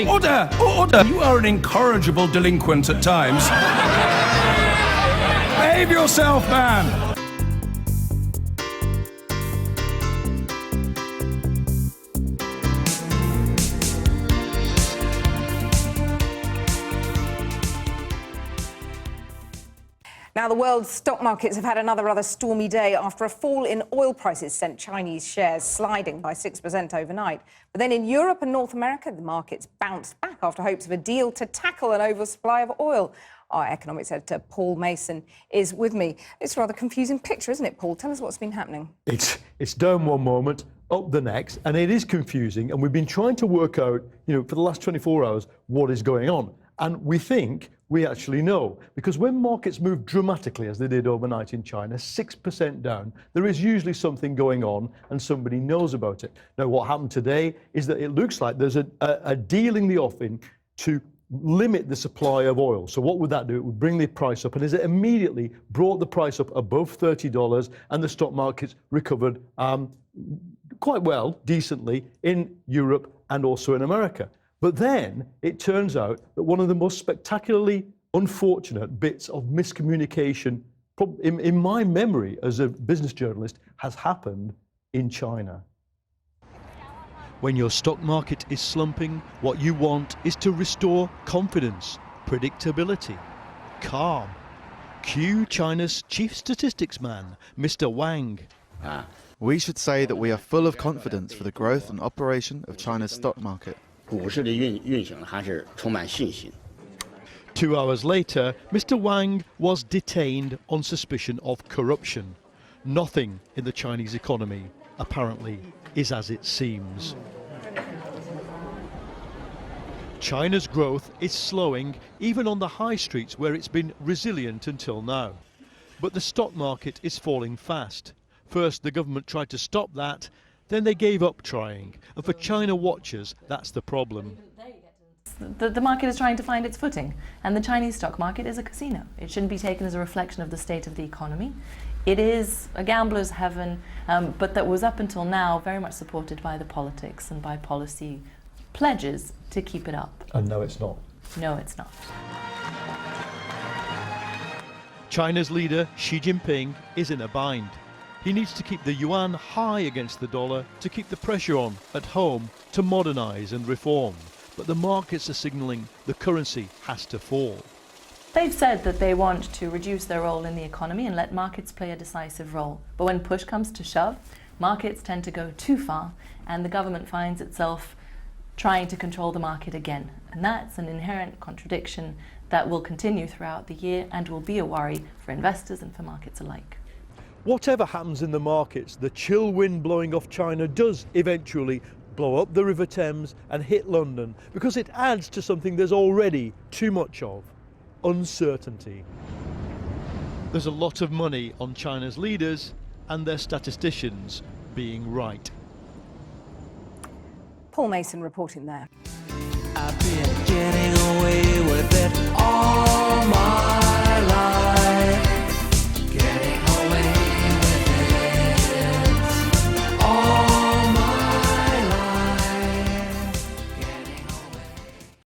Order! Order! You are an incorrigible delinquent at times. Behave yourself, man! Now, the world's stock markets have had another rather stormy day after a fall in oil prices sent Chinese shares sliding by 6% overnight. But then in Europe and North America, the markets bounced back after hopes of a deal to tackle an oversupply of oil. Our economics editor, Paul Mason, is with me. It's a rather confusing picture, isn't it, Paul? Tell us what's been happening. It's down one moment, up the next, and it is confusing. And we've been trying to work out, for the last 24 hours, what is going on. And we think we actually know, because when markets move dramatically, as they did overnight in China, 6% down, there is usually something going on and somebody knows about it. Now, what happened today is that it looks like there's a deal in the offing to limit the supply of oil. So what would that do? It would bring the price up, and as it immediately brought the price up above $30, and the stock markets recovered quite well, decently, in Europe and also in America. But then it turns out that one of the most spectacularly unfortunate bits of miscommunication in my memory as a business journalist has happened in China. When your stock market is slumping, what you want is to restore confidence, predictability, calm. Cue China's chief statistics man, Mr. Wang. We should say that we are full of confidence for the growth and operation of China's stock market. 股市的运行还是充满信心。 2 hours later, Mr. Wang was detained on suspicion of corruption. Nothing in the Chinese economy, apparently, is as it seems. China's growth is slowing, even on the high streets where it's been resilient until now. But the stock market is falling fast. First, the government tried to stop that, then they gave up trying. And for China watchers, that's the problem. The market is trying to find its footing, and the Chinese stock market is a casino. It shouldn't be taken as a reflection of the state of the economy. It is a gambler's heaven, but that was up until now very much supported by the politics and by policy pledges to keep it up. And no, it's not. No, it's not. China's leader, Xi Jinping, is in a bind. He needs to keep the yuan high against the dollar to keep the pressure on at home to modernise and reform. But the markets are signalling the currency has to fall. They've said that they want to reduce their role in the economy and let markets play a decisive role. But when push comes to shove, markets tend to go too far, and the government finds itself trying to control the market again. And that's an inherent contradiction that will continue throughout the year and will be a worry for investors and for markets alike. Whatever happens in the markets, the chill wind blowing off China does eventually blow up the River Thames and hit London, because it adds to something there's already too much of: uncertainty. There's a lot of money on China's leaders and their statisticians being right. Paul Mason reporting there. I've been getting away with it all